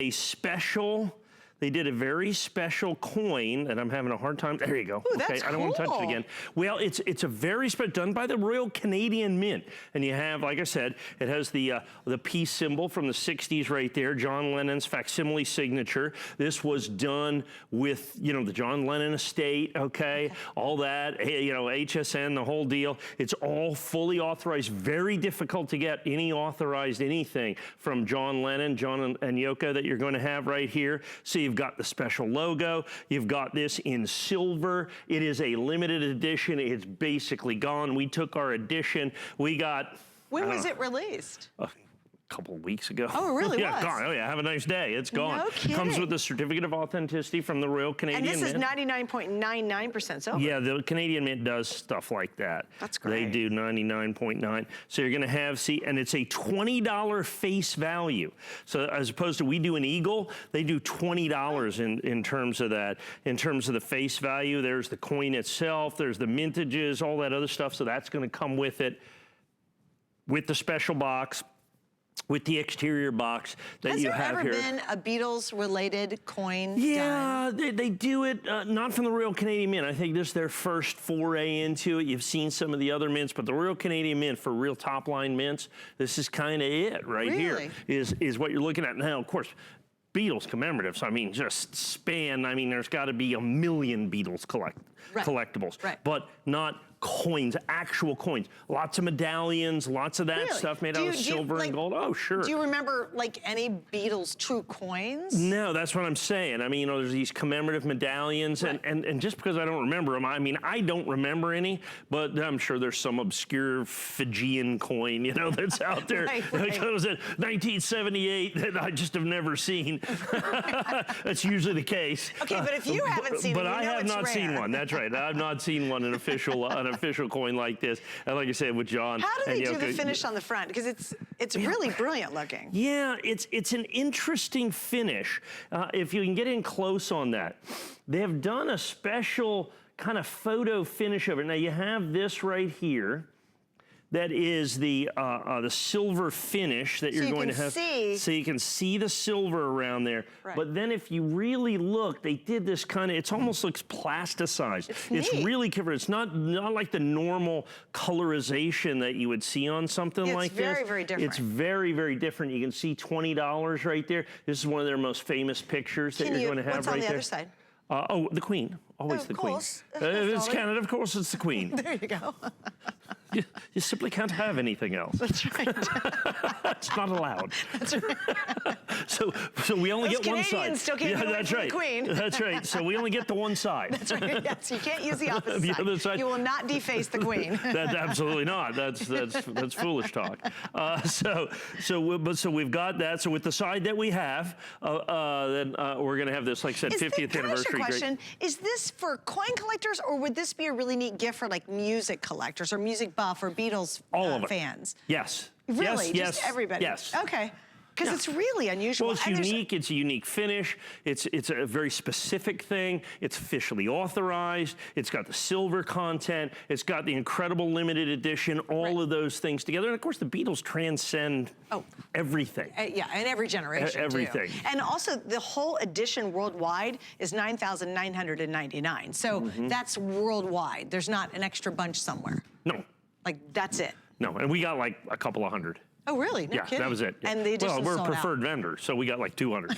a special, they did a very special coin, and I'm having a hard time. There you go. Ooh, that's I don't want to touch it again. Well, it's a very special, done by the Royal Canadian Mint. And you have, like I said, it has the peace symbol from the 60s right there, John Lennon's facsimile signature. This was done with, you know, the John Lennon estate, okay? All that, you know, HSN, the whole deal. It's all fully authorized, very difficult to get any authorized anything from John Lennon, John and Yoko that you're going to have right here. So you've got the special logo. You've got this in silver. It is a limited edition. It's basically gone. We took our edition. We got... When was it released? A couple of weeks ago. Oh, it really yeah, was? Gone. Oh, yeah, have a nice day. It's gone. No kidding. Comes with the certificate of authenticity from the Royal Canadian Mint. And this is 99.99% silver. Yeah, the Canadian Mint does stuff like that. That's great. They do 99.9. So you're gonna have, see, and it's a $20 face value. So as opposed to we do an eagle, they do $20 in terms of that. In terms of the face value, there's the coin itself, there's the mintages, all that other stuff. So that's gonna come with it, with the special box, with the exterior box that you have here. Has there ever been a Beatles-related coin Yeah, done? they do it, not from the Royal Canadian Mint. I think this is their first foray into it. You've seen some of the other mints, but the Royal Canadian Mint, for real top-line mints, this is kind of it right here, is what you're looking at. Now, of course, Beatles commemoratives, I mean, just span, I mean, there's got to be 1 million Beatles collectibles, but not coins, actual coins. Lots of medallions, lots of that stuff made out of silver and gold. Oh, sure. Do you remember, like, any Beatles true coins? No, that's what I'm saying. I mean, you know, there's these commemorative medallions, and just because I don't remember them, I mean, I don't remember any, but I'm sure there's some obscure Fijian coin, you know, that's out there that goes at 1978 that I just have never seen. That's usually the case. Okay, but if you haven't seen it, I have not seen one. That's right. I've not seen one, an official coin like this. And like I said, with John. How do they do the finish on the front? Because it's really brilliant looking. Yeah, it's an interesting finish. If you can get in close on that. They have done a special kind of photo finish of it. Now you have this right here. That is the silver finish that you're going to have. So you can see the silver around there. But then if you really look, they did this kind of, it almost looks plasticized. It's really covered. It's not like the normal colorization that you would see on something like this. It's very, very different. It's very, very different. You can see $20 right there. This is one of their most famous pictures that you're going to have right there. What's on the other side? Oh, the Queen. Always the Queen. It's Canada, of course, it's the Queen. There you go. You simply can't have anything else. That's right. It's not allowed. That's right. So we only get one side. Canadians still can't get away from the Queen. That's right. So we only get the one side. That's right. Yes, you can't use the opposite the other side. You will not deface the Queen. Absolutely not. That's foolish talk. So we've got that. So with the side that we have, then we're going to have this, like I said, 50th anniversary. Question: is this for coin collectors, or would this be a really neat gift for like music collectors or music buff or Beatles fans? Yes. Really? Yes. Just everybody? Yes. Okay. Because it's really unusual. Well, it's unique. It's a unique finish. It's a very specific thing. It's officially authorized. It's got the silver content. It's got the incredible limited edition. All of those things together. And of course, the Beatles transcend everything. Yeah, and every generation. Everything. Too. And also, the whole edition worldwide is $9,999. So that's worldwide. There's not an extra bunch somewhere. No. Like that's it. No, and we got like a couple of hundred. Oh, really? No kidding. That was it. And the edition we're a sold preferred out. vendor, so we got like 200.